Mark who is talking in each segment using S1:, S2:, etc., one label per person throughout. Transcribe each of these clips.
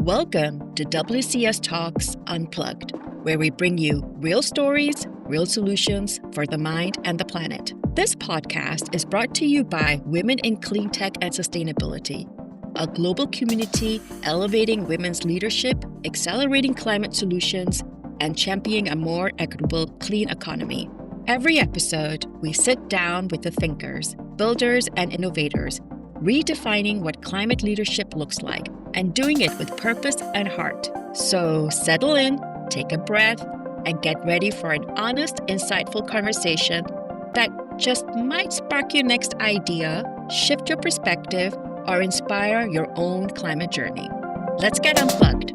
S1: Welcome to WCS Talks Unplugged, where we bring you real stories, real solutions for the mind and the planet. This podcast is brought to you by Women in Clean Tech and Sustainability, a global community elevating women's leadership, accelerating climate solutions, and championing a more equitable, clean economy. Every episode, we sit down with the thinkers, builders, and innovators, redefining what climate leadership looks like and doing it with purpose and heart. So settle in, take a breath, and get ready for an honest, insightful conversation that just might spark your next idea, shift your perspective, or inspire your own climate journey. Let's get unplugged.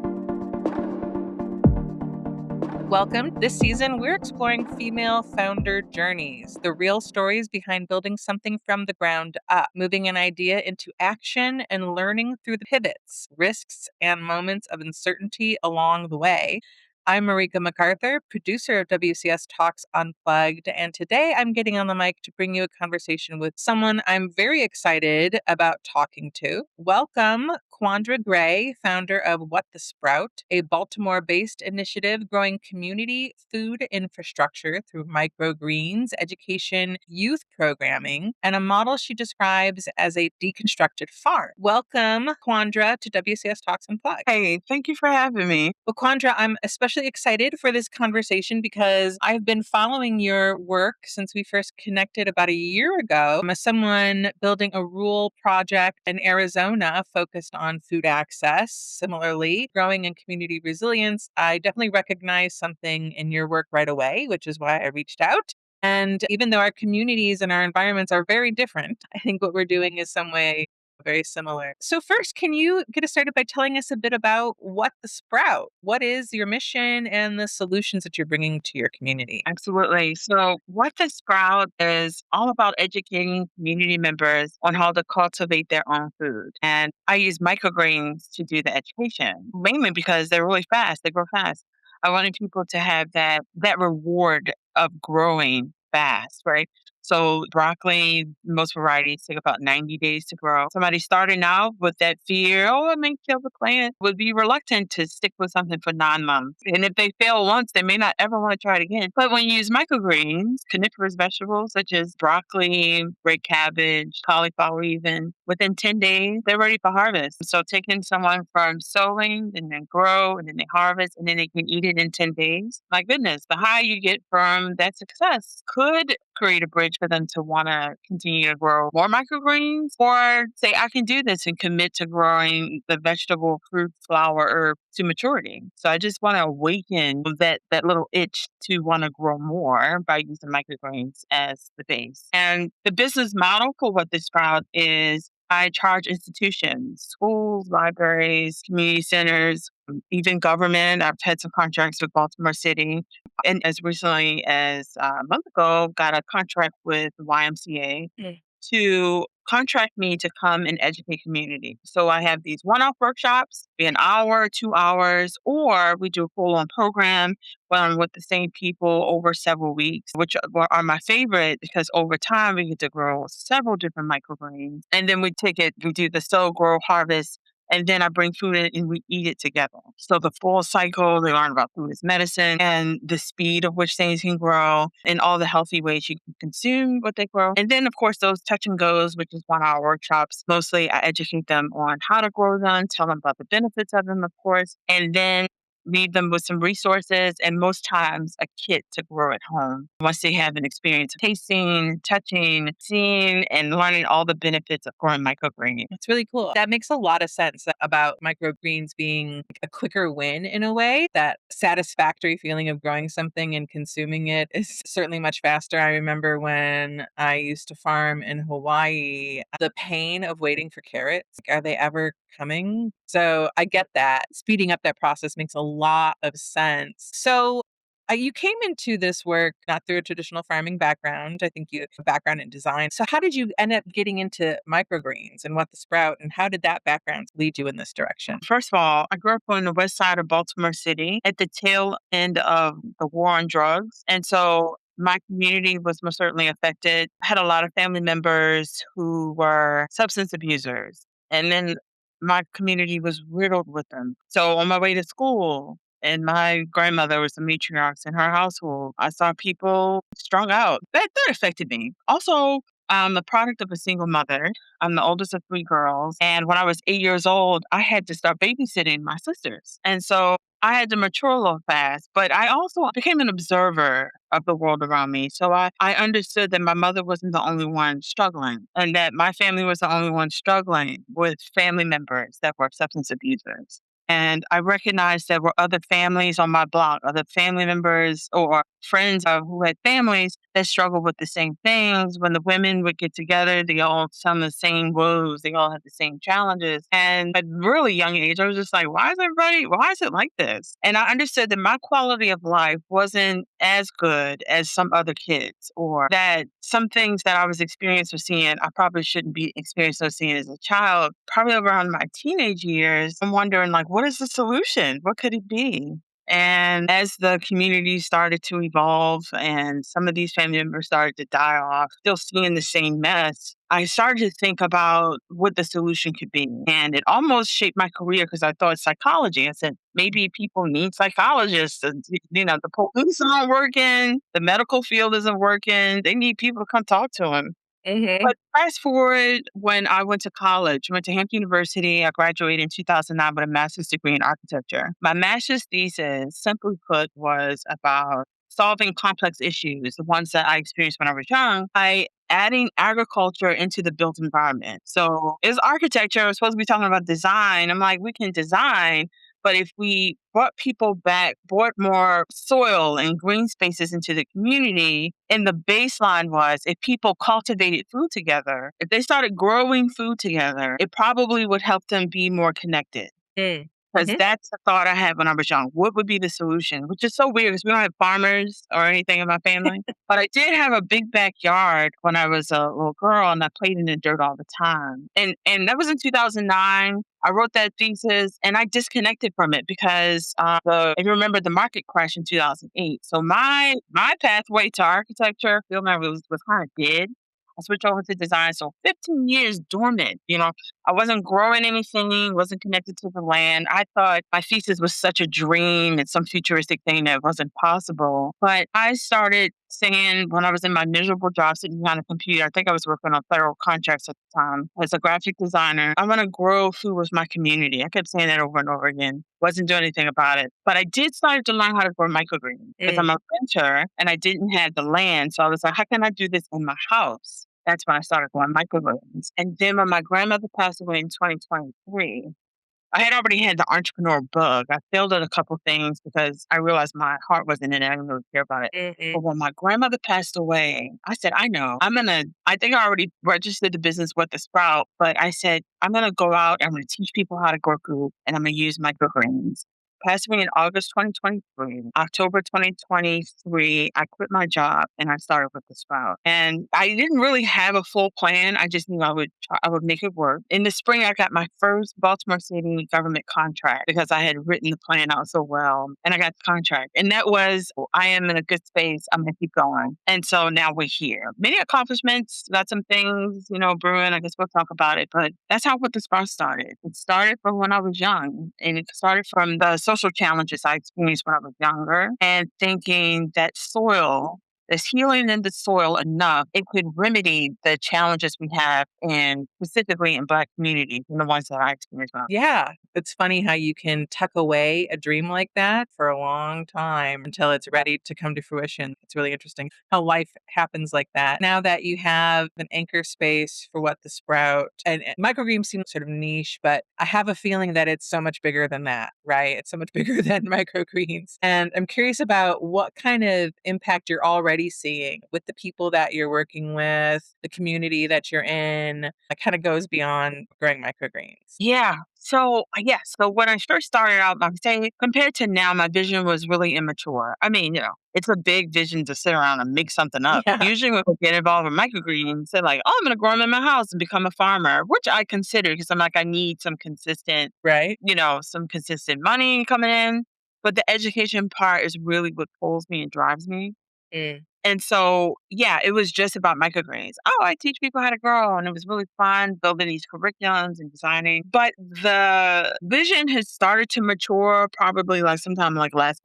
S2: Welcome. This season, we're exploring female founder journeys, the real stories behind building something from the ground up, moving an idea into action and learning through the pivots, risks, and moments of uncertainty along the way. I'm Marieke McArthur, producer of WCS Talks Unplugged, and today I'm getting on the mic to bring you a conversation with someone I'm very excited about talking to. Welcome, Quandra Gray, founder of What the Sprout, a Baltimore-based initiative growing community food infrastructure through microgreens, education, youth programming, and a model she describes as a deconstructed farm. Welcome, Quandra, to WCS Talks Unplugged.
S3: Hey, thank you for having me.
S2: Well, Quandra, I'm especially excited for this conversation because I've been following your work since we first connected about a year ago. As someone building a rural project in Arizona focused on food access, similarly, growing in community resilience, I definitely recognized something in your work right away, which is why I reached out. And even though our communities and our environments are very different, I think what we're doing is some way very similar. So first, can you get us started by telling us a bit about What the Sprout? What is your mission and the solutions that you're bringing to your community?
S3: Absolutely. So, What the Sprout is all about educating community members on how to cultivate their own food. And I use microgreens to do the education, mainly because they're really fast, they grow fast. I wanted people to have that reward of growing fast, right? So broccoli, most varieties take about 90 days to grow. Somebody starting out with that fear, oh, I may kill the plant, would be reluctant to stick with something for 9 months. And if they fail once, they may not ever want to try it again. But when you use microgreens, coniferous vegetables such as broccoli, red cabbage, cauliflower even, within 10 days, they're ready for harvest. So taking someone from sowing and then grow and then they harvest and then they can eat it in 10 days. My goodness, the high you get from that success could create a bridge for them to want to continue to grow more microgreens or say, I can do this and commit to growing the vegetable, fruit, flower, herb to maturity. So I just want to awaken that little itch to want to grow more by using microgreens as the base. And the business model for What the Sprout is I charge institutions, schools, libraries, community centers, even government. I've had some contracts with Baltimore City. And as recently as a month ago, got a contract with the YMCA to contract me to come and educate community. So I have these one-off workshops, be an hour, 2 hours, or we do a full-on program where I'm with the same people over several weeks, which are my favorite because over time we get to grow several different microgreens. And then we do the sow, grow, harvest, and then I bring food in and we eat it together. So the full cycle, they learn about food as medicine and the speed of which things can grow and all the healthy ways you can consume what they grow. And then, of course, those touch and goes, which is 1 hour workshops. Mostly I educate them on how to grow them, tell them about the benefits of them, of course, and then leave them with some resources and most times a kit to grow at home. Once they have an experience of tasting, touching, seeing, and learning all the benefits of growing microgreens.
S2: That's really cool. That makes a lot of sense about microgreens being a quicker win in a way. That satisfactory feeling of growing something and consuming it is certainly much faster. I remember when I used to farm in Hawaii, the pain of waiting for carrots. Are they ever coming? So I get that. Speeding up that process makes a lot of sense. So you came into this work not through a traditional farming background. I think you have a background in design. So how did you end up getting into microgreens and What the Sprout? And how did that background lead you in this direction?
S3: First of all, I grew up on the west side of Baltimore City at the tail end of the war on drugs. And so my community was most certainly affected. I had a lot of family members who were substance abusers. And then my community was riddled with them. So on my way to school, and my grandmother was the matriarch in her household, I saw people strung out. That affected me. Also, I'm the product of a single mother. I'm the oldest of three girls. And when I was 8 years old, I had to start babysitting my sisters. And so I had to mature a little fast, but I also became an observer of the world around me. So I understood that my mother wasn't the only one struggling and that my family was the only one struggling with family members that were substance abusers. And I recognized there were other families on my block, other family members or friends who had families that struggled with the same things. When the women would get together, they all tell the same woes, they all had the same challenges. And at a really young age, I was just like, why is it like this? And I understood that my quality of life wasn't as good as some other kids, or that some things that I was experiencing or seeing, I probably shouldn't be experiencing or seeing as a child. Probably around my teenage years, I'm wondering, like, what is the solution? What could it be? And as the community started to evolve and some of these family members started to die off, still seeing the same mess, I started to think about what the solution could be. And it almost shaped my career because I thought psychology. I said, maybe people need psychologists. And, the police aren't working, the medical field isn't working. They need people to come talk to them.
S2: Mm-hmm.
S3: But fast forward when I went to college, went to Hampton University. I graduated in 2009 with a master's degree in architecture. My master's thesis, simply put, was about solving complex issues, the ones that I experienced when I was young, by adding agriculture into the built environment. So it's architecture. I was supposed to be talking about design. I'm like, we can design, but if we brought people back, brought more soil and green spaces into the community, and the baseline was if people cultivated food together, if they started growing food together, it probably would help them be more connected. Because
S2: Mm-hmm.
S3: that's the thought I had when I was young. What would be the solution? Which is so weird because we don't have farmers or anything in my family. But I did have a big backyard when I was a little girl, and I played in the dirt all the time. And that was in 2009. I wrote that thesis and I disconnected from it because if you remember the market crash in 2008. So my pathway to architecture, field man was kind of dead. I switched over to design. So 15 years dormant, I wasn't growing anything, wasn't connected to the land. I thought my thesis was such a dream and some futuristic thing that wasn't possible. But I started saying when I was in my miserable job sitting behind a computer, I think I was working on federal contracts at the time as a graphic designer. I want to grow food with my community. I kept saying that over and over again. Wasn't doing anything about it. But I did start to learn how to grow microgreens because I'm a renter and I didn't have the land. So I was like, how can I do this in my house? That's when I started growing microgreens. And then when my grandmother passed away in 2023, I had already had the entrepreneur bug. I failed at a couple things because I realized my heart wasn't in it. I didn't really care about it.
S2: Mm-hmm.
S3: But when my grandmother passed away, I said, I know. I think I already registered the business with the Sprout, but I said, I'm going to go out. I'm going to teach people how to grow food and I'm going to use microgreens. Passed away in August 2023. October 2023, I quit my job and I started with the Sprout. And I didn't really have a full plan. I just knew I would make it work. In the spring, I got my first Baltimore City government contract because I had written the plan out so well. And I got the contract. And that was, I am in a good space. I'm going to keep going. And so now we're here. Many accomplishments, got some things, brewing. I guess we'll talk about it. But that's how what the Sprout started. It started from when I was young. And it started from the social challenges I experienced when I was younger and thinking that there's healing in the soil enough, it could remedy the challenges we have specifically in Black communities and the ones that I experienced.
S2: Yeah, it's funny how you can tuck away a dream like that for a long time until it's ready to come to fruition. It's really interesting how life happens like that. Now that you have an anchor space for what the Sprout and microgreens seem sort of niche, but I have a feeling that it's so much bigger than that, right? It's so much bigger than microgreens. And I'm curious about what kind of impact you're already seeing with the people that you're working with, the community that you're in. That kind of goes beyond growing microgreens.
S3: Yeah. So, yes. So when I first started out, I'm saying compared to now, my vision was really immature. I mean, it's a big vision to sit around and make something up.
S2: Yeah.
S3: Usually when we get involved in microgreens, they're like, oh, I'm going to grow them in my house and become a farmer, which I consider because I'm like, I need some consistent,
S2: Right.
S3: some consistent money coming in. But the education part is really what pulls me and drives me.
S2: Mm.
S3: And so, yeah, it was just about microgreens. Oh, I teach people how to grow. And it was really fun building these curriculums and designing. But the vision has started to mature probably like sometime like last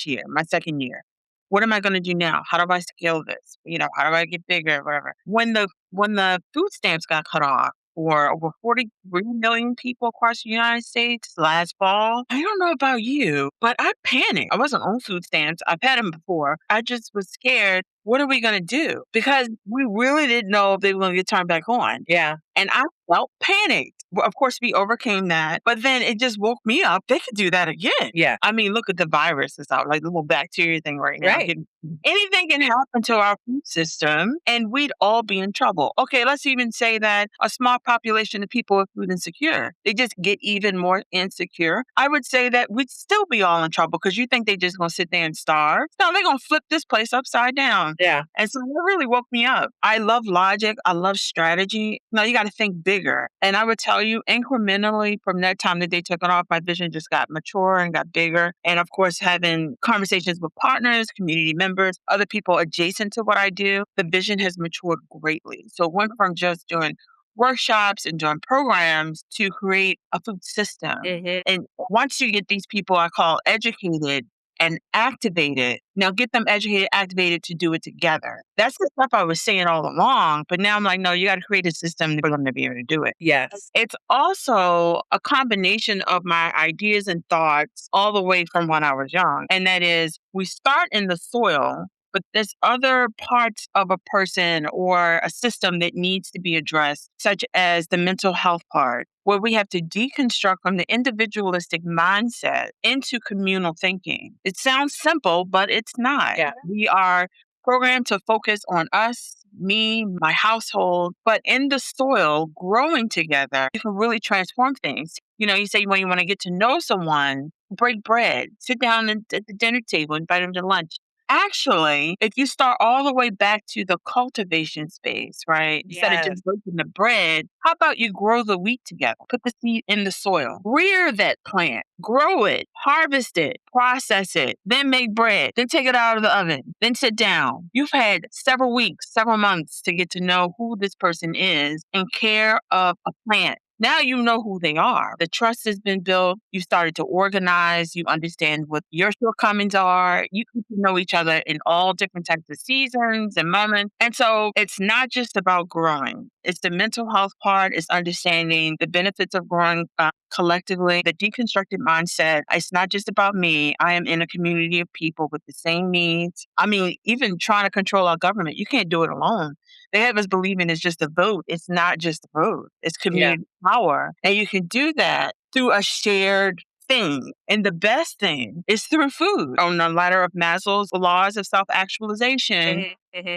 S3: year, my second year. What am I going to do now? How do I scale this? How do I get bigger, whatever? When the food stamps got cut off for over 43 million people across the United States last fall, I don't know about you, but I panicked. I wasn't on food stamps. I've had them before. I just was scared. What are we going to do? Because we really didn't know if they were going to get turned back on.
S2: Yeah.
S3: And I felt panicked. Well, of course, we overcame that. But then it just woke me up. They could do that again.
S2: Yeah.
S3: I mean, look at the virus. It's out like the little bacteria thing right now.
S2: Right.
S3: Anything can happen to our food system and we'd all be in trouble. Okay, let's even say that a small population of people are food insecure. They just get even more insecure. I would say that we'd still be all in trouble because you think they just going to sit there and starve. No, they're going to flip this place upside down.
S2: Yeah.
S3: And so it really woke me up. I love logic. I love strategy. No, you got to think bigger. And I would tell you incrementally from that time that they took it off, my vision just got mature and got bigger. And of course, having conversations with partners, community members, other people adjacent to what I do, the vision has matured greatly. So it went from just doing workshops and doing programs to create a food system.
S2: Mm-hmm.
S3: And once you get these people I call educated and activated, now get them educated, activated to do it together. That's the stuff I was saying all along. But now I'm like, no, you got to create a system for them to be able to do it.
S2: Yes.
S3: It's also a combination of my ideas and thoughts all the way from when I was young. And that is, we start in the soil, but there's other parts of a person or a system that needs to be addressed, such as the mental health part, where we have to deconstruct from the individualistic mindset into communal thinking. It sounds simple, but it's not.
S2: Yeah.
S3: We are programmed to focus on us, me, my household, but in the soil, growing together, you can really transform things. You say when you want to get to know someone, break bread, sit down at the dinner table, invite them to lunch. Actually, if you start all the way back to the cultivation space, right? Instead of just breaking the bread, how about you grow the wheat together? Put the seed in the soil. Rear that plant. Grow it. Harvest it. Process it. Then make bread. Then take it out of the oven. Then sit down. You've had several weeks, several months to get to know who this person is and care of a plant. Now you know who they are. The trust has been built. You started to organize. You understand what your shortcomings are. You get to know each other in all different types of seasons and moments. And so it's not just about growing. It's the mental health part. It's understanding the benefits of growing collectively, the deconstructed mindset. It's not just about me. I am in a community of people with the same needs. I mean, even trying to control our government, you can't do it alone. They have us believing it's just a vote. It's not just a vote. It's community power. And you can do that through a shared thing. And the best thing is through food. On the ladder of Maslow's laws of self-actualization,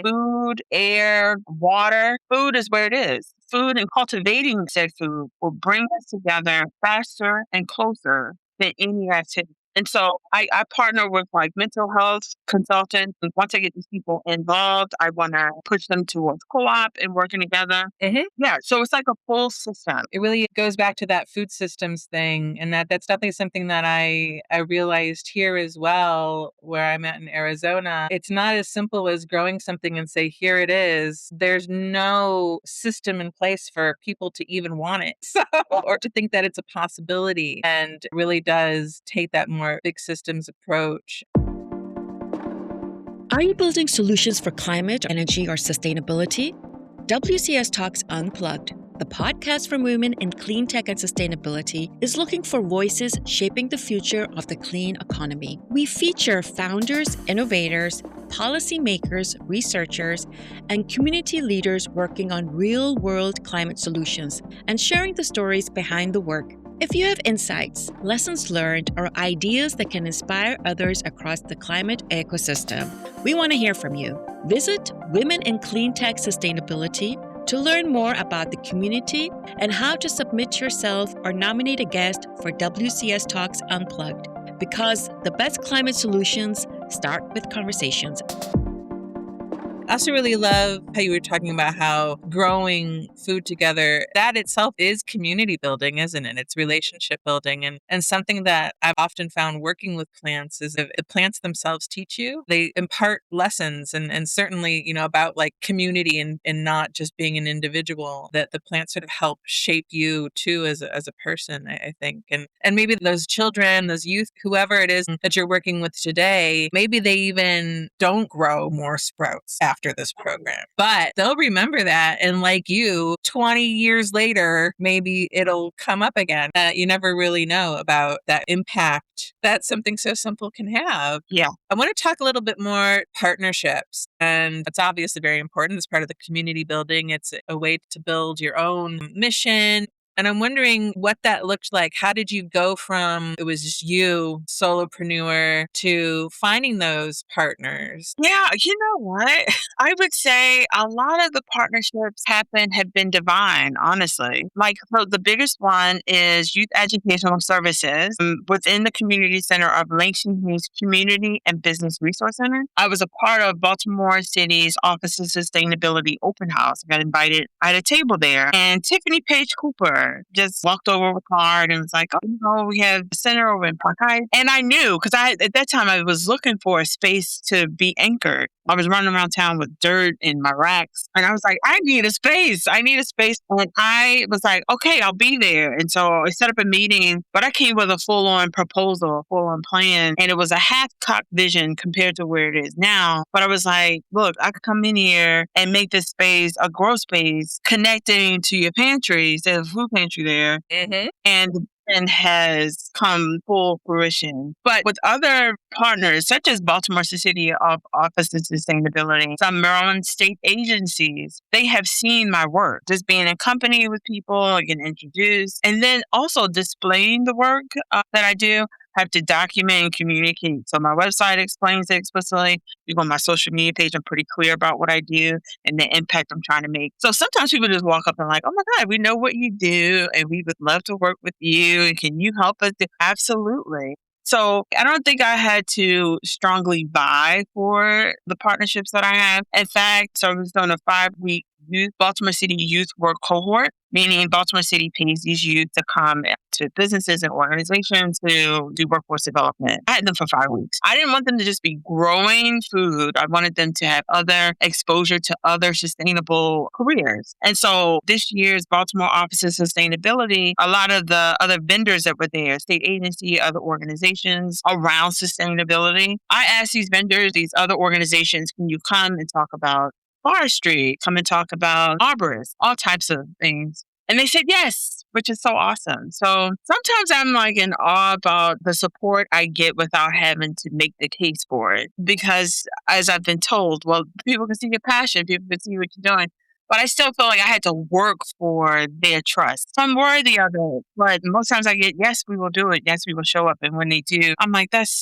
S3: food, air, water, food is where it is. Food and cultivating said food will bring us together faster and closer than any activity. And so I partner with like mental health consultants. And once I get these people involved, I want to push them towards co-op and working together. Yeah. So it's like a full system.
S2: It really goes back to that food systems thing. And that's definitely something that I realized here as well, where I'm at in Arizona. It's not as simple as growing something and say, here it is. There's no system in place for people to even want it or to think that it's a possibility. And it really does take that more big systems approach.
S1: Are you building solutions for climate, energy, or sustainability? WCS Talks Unplugged, the podcast for women in clean tech and sustainability, is looking for voices shaping the future of the clean economy. We feature founders, innovators, policymakers, researchers, and community leaders working on real-world climate solutions and sharing the stories behind the work. If you have insights, lessons learned, or ideas that can inspire others across the climate ecosystem, we want to hear from you. Visit Women in Clean Tech Sustainability to learn more about the community and how to submit yourself or nominate a guest for WCS Talks Unplugged, because the best climate solutions start with conversations.
S2: I also really love how you were talking about how growing food together, that itself is community building, isn't it? It's relationship building. And something that I've often found working with plants is if the plants themselves teach you, they impart lessons and certainly, about like community and not just being an individual, that the plants sort of help shape you too as a person, I think. And maybe those children, those youth, whoever it is that you're working with today, maybe they even don't grow more sprouts after this program, but they'll remember that. And like you, 20 years later, maybe it'll come up again. You never really know about that impact that something so simple can have.
S3: Yeah.
S2: I want to talk a little bit more partnerships. And it's obviously very important as part of the community building. It's a way to build your own mission. And I'm wondering what that looked like. How did you go from it was just you, solopreneur, to finding those partners?
S3: Yeah, you know what? I would say a lot of the partnerships have been divine, honestly. Like, so the biggest one is Youth Educational Services within the community center of Langston Hughes Community and Business Resource Center. I was a part of Baltimore City's Office of Sustainability Open House. I got invited. I had a table there, and Tiffany Page Cooper just walked over with a card and was like, "Oh, we have a center over in Park Heights." And I knew because at that time I was looking for a space to be anchored. I was running around town with dirt in my racks. And I was like, I need a space. I need a space. And I was like, okay, I'll be there. And so I set up a meeting, but I came with a full-on proposal, full-on plan. And it was a half-cocked vision compared to where it is now. But I was like, look, I could come in here and make this space a grow space connecting to your pantries. There's a food pantry there.
S2: Mm-hmm.
S3: And has come full fruition. But with other partners, such as Baltimore City Office of Sustainability, some Maryland state agencies, they have seen my work, just being in company with people, getting introduced, and then also displaying the work that I do. Have to document and communicate. So my website explains it explicitly. You go on my social media page, I'm pretty clear about what I do and the impact I'm trying to make. So sometimes people just walk up and like, oh my God, we know what you do and we would love to work with you. And can you help us? Absolutely. So I don't think I had to strongly vie for the partnerships that I have. In fact, so I was doing a 5-week Baltimore City youth work cohort, meaning Baltimore City pays these youth to come to businesses and organizations to do workforce development. I had them for 5 weeks. I didn't want them to just be growing food. I wanted them to have other exposure to other sustainable careers. And so this year's Baltimore Office of Sustainability, a lot of the other vendors that were there, state agency, other organizations around sustainability, I asked these vendors, these other organizations, can you come and talk about forestry, come and talk about arborists, all types of things. And they said yes, which is so awesome. So sometimes I'm like in awe about the support I get without having to make the case for it. Because as I've been told, well, people can see your passion, people can see what you're doing. But I still feel like I had to work for their trust. So I'm worthy of it. But most times I get, yes, we will do it. Yes, we will show up. And when they do, I'm like, that's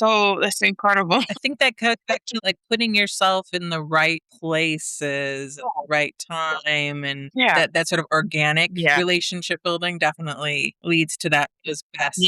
S3: incredible.
S2: I think that goes back to like putting yourself in the right places at the right time. And that sort of organic relationship building definitely leads to those best.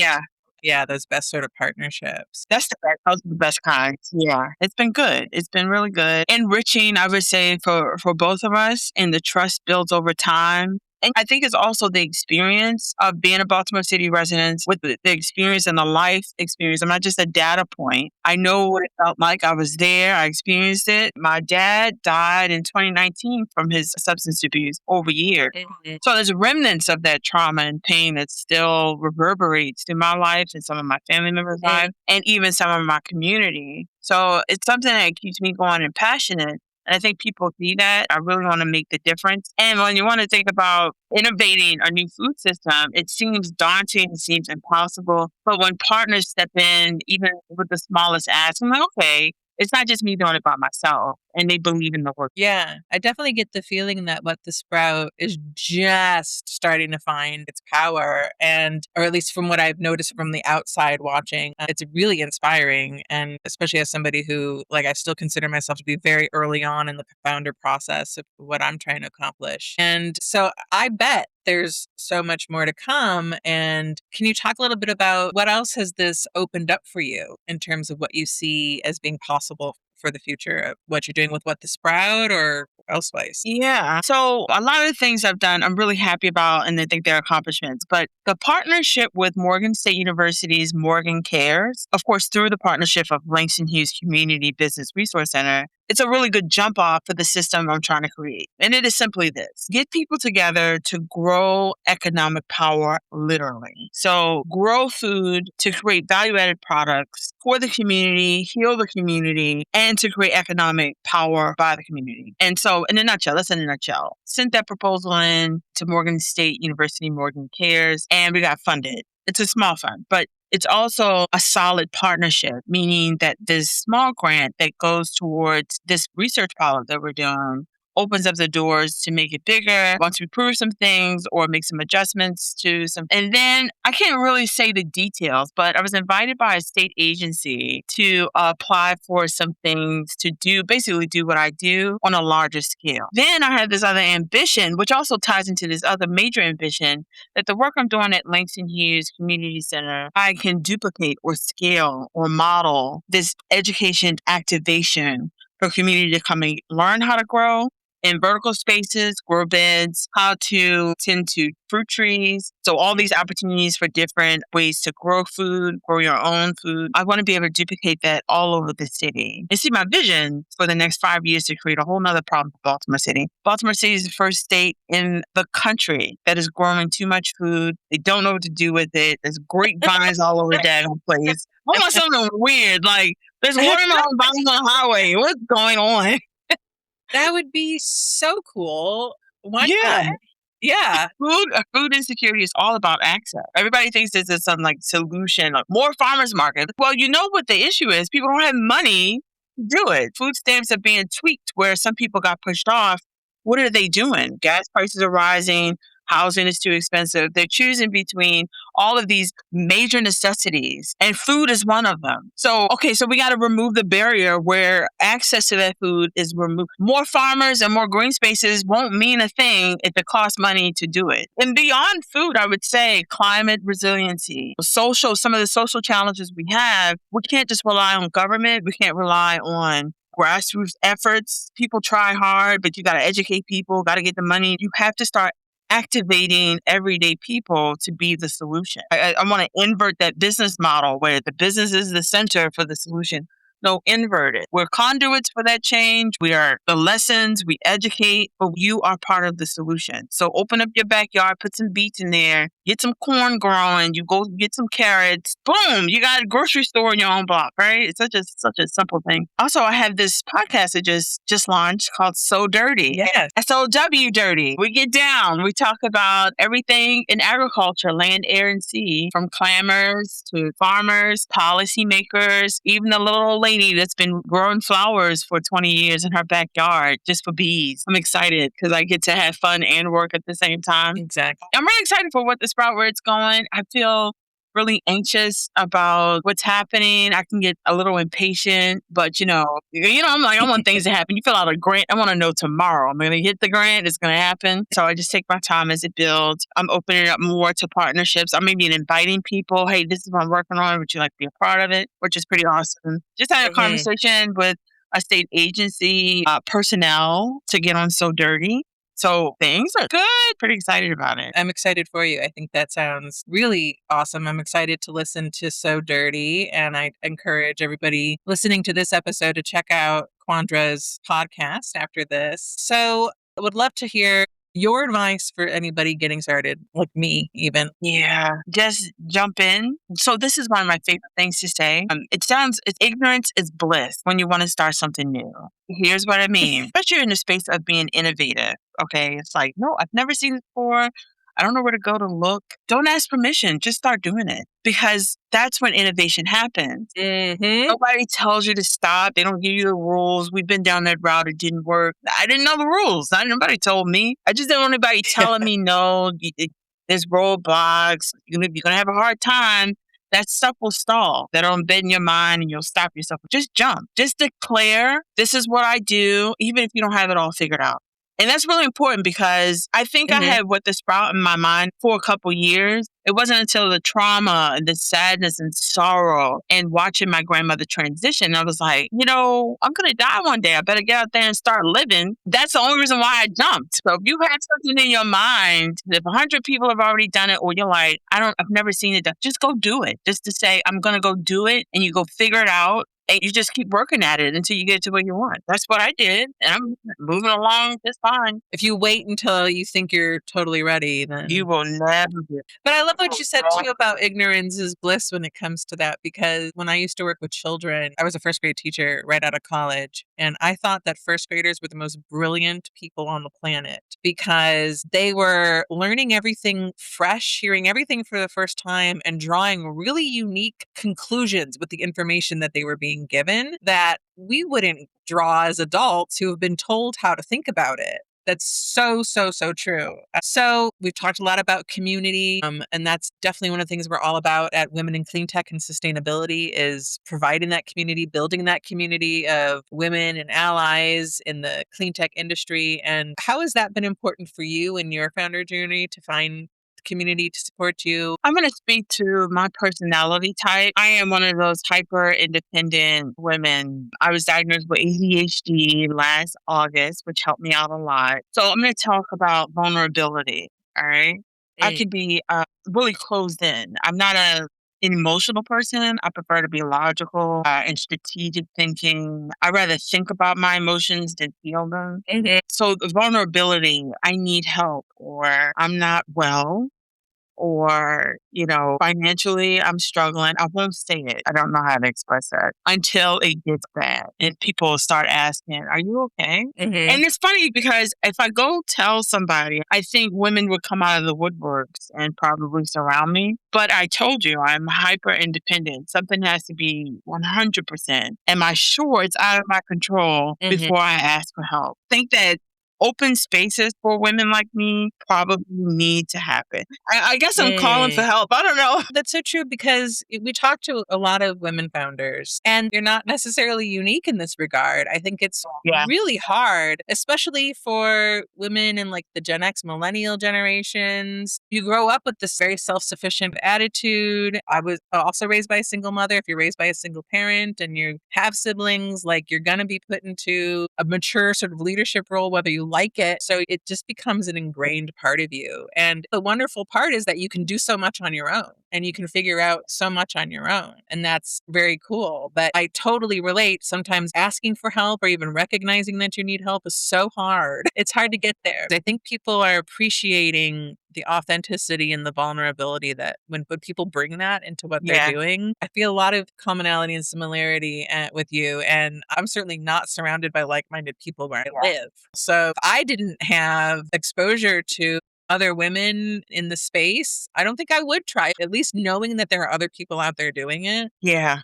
S2: Yeah, those best sort of partnerships.
S3: That's the best. Those are the best kinds. Yeah. It's been good. It's been really good. Enriching, I would say, for both of us, and the trust builds over time. And I think it's also the experience of being a Baltimore City resident with the experience and the life experience. I'm not just a data point. I know what it felt like. I was there. I experienced it. My dad died in 2019 from his substance abuse over a year. Mm-hmm. So there's remnants of that trauma and pain that still reverberates through my life and some of my family members' lives and even some of my community. So it's something that keeps me going and passionate. And I think people see that. I really want to make the difference. And when you want to think about innovating a new food system, it seems daunting, it seems impossible. But when partners step in, even with the smallest ask, I'm like, okay, it's not just me doing it by myself. And they believe in the work.
S2: Yeah, I definitely get the feeling that What the Sprout is just starting to find its power. Or at least from what I've noticed from the outside watching, it's really inspiring. And especially as somebody who, like, I still consider myself to be very early on in the founder process of what I'm trying to accomplish. And so I bet there's so much more to come. And can you talk a little bit about what else has this opened up for you in terms of what you see as being possible for the future of what you're doing with What the Sprout or elsewise?
S3: Yeah. So a lot of the things I've done, I'm really happy about, and I think they're accomplishments. But the partnership with Morgan State University's Morgan Cares, of course, through the partnership of Langston Hughes Community Business Resource Center, it's a really good jump off for the system I'm trying to create. And it is simply this: get people together to grow economic power, literally. So grow food to create value added products for the community, heal the community, and to create economic power by the community. And so, in a nutshell, that's in a nutshell. Sent that proposal in to Morgan State University, Morgan Cares, and we got funded. It's a small fund, but it's also a solid partnership, meaning that this small grant that goes towards this research pilot that we're doing opens up the doors to make it bigger once we prove some things or make some adjustments to some. And then I can't really say the details, but I was invited by a state agency to apply for some things to basically do what I do on a larger scale. Then I had this other ambition, which also ties into this other major ambition, that the work I'm doing at Langston Hughes Community Center, I can duplicate or scale or model this education activation for community to come and learn how to grow in vertical spaces, grow beds, how to tend to fruit trees. So all these opportunities for different ways to grow food, grow your own food. I want to be able to duplicate that all over the city. And see, my vision for the next 5 years to create a whole nother problem for Baltimore City. Baltimore City is the first state in the country that is growing too much food. They don't know what to do with it. There's grapevines all over the daggone place. Almost something weird, like there's watermelon vines on the highway. What's going on?
S2: That would be so cool. Why
S3: Yeah.
S2: not? Yeah.
S3: Food insecurity is all about access. Everybody thinks this is some like solution, like more farmers market. Well, you know what the issue is? People don't have money to do it. Food stamps are being tweaked where some people got pushed off. What are they doing? Gas prices are rising. Housing is too expensive. They're choosing between all of these major necessities, and food is one of them. So we got to remove the barrier where access to that food is removed. More farmers and more green spaces won't mean a thing if it costs money to do it. And beyond food, I would say climate resiliency, some of the social challenges we have, we can't just rely on government. We can't rely on grassroots efforts. People try hard, but you got to educate people, got to get the money. You have to start activating everyday people to be the solution. I want to invert that business model where the business is the center for the solution. No, invert it. We're conduits for that change. We are the lessons, we educate, but you are part of the solution. So open up your backyard, put some beets in there, get some corn growing, you go get some carrots, boom, you got a grocery store in your own block, right? It's such a simple thing. Also, I have this podcast that just launched called So Dirty.
S2: Yes.
S3: SOW Dirty. We get down. We talk about everything in agriculture, land, air, and sea, from clammers to farmers, policymakers, even the little old lady that's been growing flowers for 20 years in her backyard just for bees. I'm excited because I get to have fun and work at the same time.
S2: Exactly.
S3: I'm really excited for What the Sprout, where it's going. I feel really anxious about what's happening. I can get a little impatient, but I'm like, I want things to happen. You fill out a grant. I want to know tomorrow. I'm going to hit the grant. It's going to happen. So I just take my time as it builds. I'm opening up more to partnerships. I'm maybe inviting people. Hey, this is what I'm working on. Would you like to be a part of it? Which is pretty awesome. Just had a conversation with a state agency personnel to get on So Dirty. So things are good. Pretty excited about it.
S2: I'm excited for you. I think that sounds really awesome. I'm excited to listen to So Dirty, and I encourage everybody listening to this episode to check out Quandra's podcast after this. So I would love to hear your advice for anybody getting started, like me even.
S3: Yeah, just jump in. So this is one of my favorite things to say. Ignorance is bliss when you want to start something new. Here's what I mean. Especially in the space of being innovative. Okay, it's like, no, I've never seen it before. I don't know where to go to look. Don't ask permission. Just start doing it, because that's when innovation happens.
S2: Mm-hmm.
S3: Nobody tells you to stop. They don't give you the rules. We've been down that route. It didn't work. I didn't know the rules. Nobody told me. I just didn't want anybody telling me, no, there's roadblocks. You're going to have a hard time. That stuff will stall. That'll embed in your mind and you'll stop yourself. Just jump. Just declare, this is what I do, even if you don't have it all figured out. And that's really important because I think I had what the sprout in my mind for a couple years. It wasn't until the trauma and the sadness and sorrow and watching my grandmother transition, I was like, I'm going to die one day. I better get out there and start living. That's the only reason why I jumped. So if you have something in your mind, if 100 people have already done it, or you're like, I've never seen it done, just go do it. Just to say, I'm going to go do it, and you go figure it out. And you just keep working at it until you get to where you want. That's what I did. And I'm moving along just fine.
S2: If you wait until you think you're totally ready, then
S3: you will never be.
S2: But I love what you said too about ignorance is bliss when it comes to that, because when I used to work with children, I was a first grade teacher right out of college. And I thought that first graders were the most brilliant people on the planet because they were learning everything fresh, hearing everything for the first time, and drawing really unique conclusions with the information that they were being given that we wouldn't draw as adults who have been told how to think about it. That's so, so, so true. So we've talked a lot about community, and that's definitely one of the things we're all about at Women in Clean Tech and Sustainability is providing that community, building that community of women and allies in the clean tech industry. And how has that been important for you in your founder journey to find community to support you?
S3: I'm going to speak to my personality type. I am one of those hyper independent women. I was diagnosed with ADHD last August, which helped me out a lot. So I'm going to talk about vulnerability. All right. I could be really closed in. I'm not an emotional person. I prefer to be logical and strategic thinking. I rather think about my emotions than feel them. So the vulnerability, I need help, or I'm not well, or, financially I'm struggling. I won't say it. I don't know how to express that until it gets bad. And people start asking, are you okay? And it's funny because if I go tell somebody, I think women would come out of the woodworks and probably surround me. But I told you, I'm hyper independent. Something has to be 100%. Am I sure it's out of my control before I ask for help? I think that open spaces for women like me probably need to happen. I guess I'm calling for help. I don't know.
S2: That's so true because we talk to a lot of women founders and you're not necessarily unique in this regard. I think it's really hard, especially for women in like the Gen X millennial generations. You grow up with this very self-sufficient attitude. I was also raised by a single mother. If you're raised by a single parent and you have siblings, like you're going to be put into a mature sort of leadership role, whether you like it. So it just becomes an ingrained part of you. And the wonderful part is that you can do so much on your own and you can figure out so much on your own. And that's very cool. But I totally relate. Sometimes asking for help or even recognizing that you need help is so hard. It's hard to get there. I think people are appreciating the authenticity and the vulnerability that when people bring that into what they're doing, I feel a lot of commonality and similarity with you. And I'm certainly not surrounded by like-minded people where I live. So if I didn't have exposure to other women in the space, I don't think I would try. At least knowing that there are other people out there doing it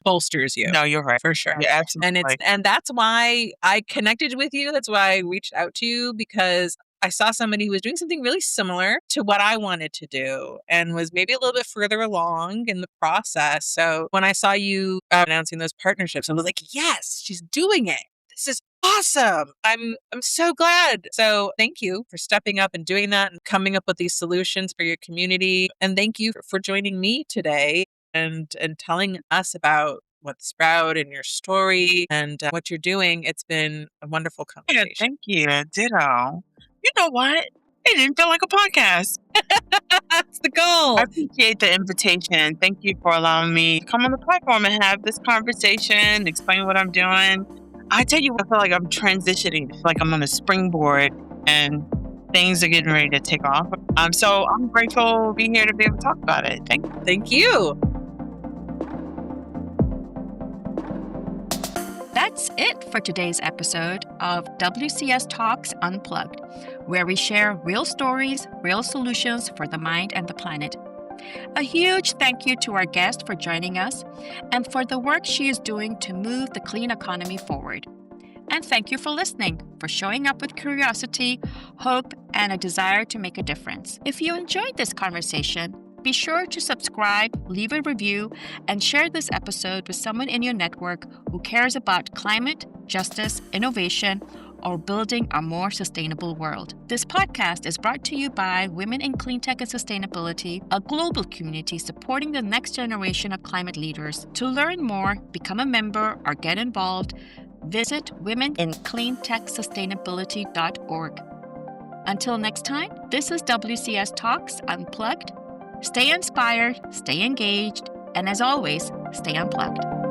S2: bolsters you.
S3: No, you're right.
S2: For sure.
S3: Yeah, absolutely.
S2: And that's why I connected with you. That's why I reached out to you, because I saw somebody who was doing something really similar to what I wanted to do and was maybe a little bit further along in the process. So when I saw you announcing those partnerships, I was like, yes, she's doing it. This is awesome. I'm so glad. So thank you for stepping up and doing that and coming up with these solutions for your community. And thank you for joining me today and telling us about what Sprout and your story and what you're doing. It's been a wonderful conversation.
S3: Yeah, thank you. Ditto. You know what? It didn't feel like a podcast.
S2: That's the goal.
S3: I appreciate the invitation. Thank you for allowing me to come on the platform and have this conversation, explain what I'm doing. I tell you, I feel like I'm transitioning. I feel like I'm on a springboard and things are getting ready to take off. So I'm grateful to be here to be able to talk about it. Thank you.
S2: Thank you.
S1: That's it for today's episode of WCS Talks Unplugged, where we share real stories, real solutions for the mind and the planet. A huge thank you to our guest for joining us and for the work she is doing to move the clean economy forward. And thank you for listening, for showing up with curiosity, hope, and a desire to make a difference. If you enjoyed this conversation, be sure to subscribe, leave a review, and share this episode with someone in your network who cares about climate, justice, innovation, or building a more sustainable world. This podcast is brought to you by Women in Clean Tech and Sustainability, a global community supporting the next generation of climate leaders. To learn more, become a member, or get involved, visit womenincleantechsustainability.org. Until next time, this is WCS Talks Unplugged. Stay inspired, stay engaged, and as always, stay unplugged.